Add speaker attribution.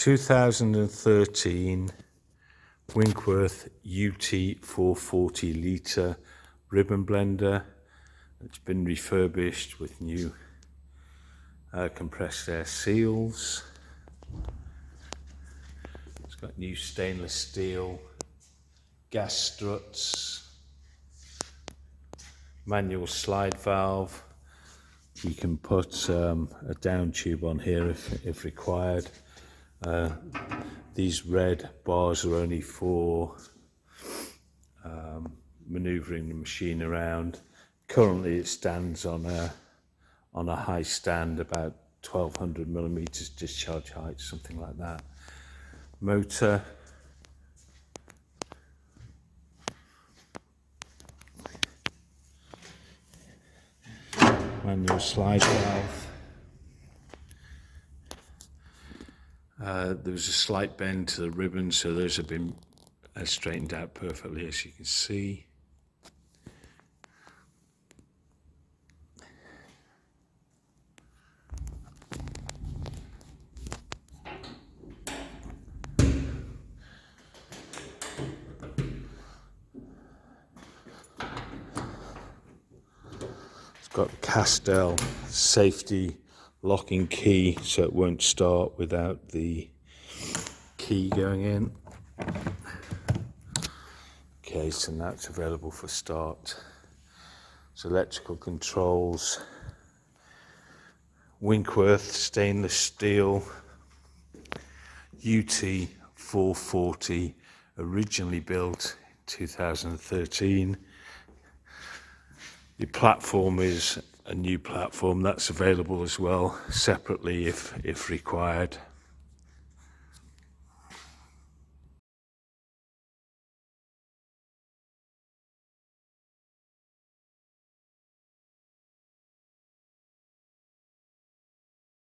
Speaker 1: 2013 Winkworth UT 440 litre ribbon blender. It's been refurbished with new compressed air seals. It's got new stainless steel gas struts, manual slide valve. You can put a down tube on here if required. These red bars are only for manoeuvring the machine around. Currently it stands on a high stand, about 1200 millimeters discharge height, something like that. Motor. Manual slide valve. There was a slight bend to the ribbon, so those have been straightened out perfectly, as you can see. It's got the Castell safety locking key, so it won't start without the key going in. Okay, so now it's available for start. So electrical controls, Winkworth stainless steel UT 440, originally built in 2013. The platform is a new platform that's available as well separately if required.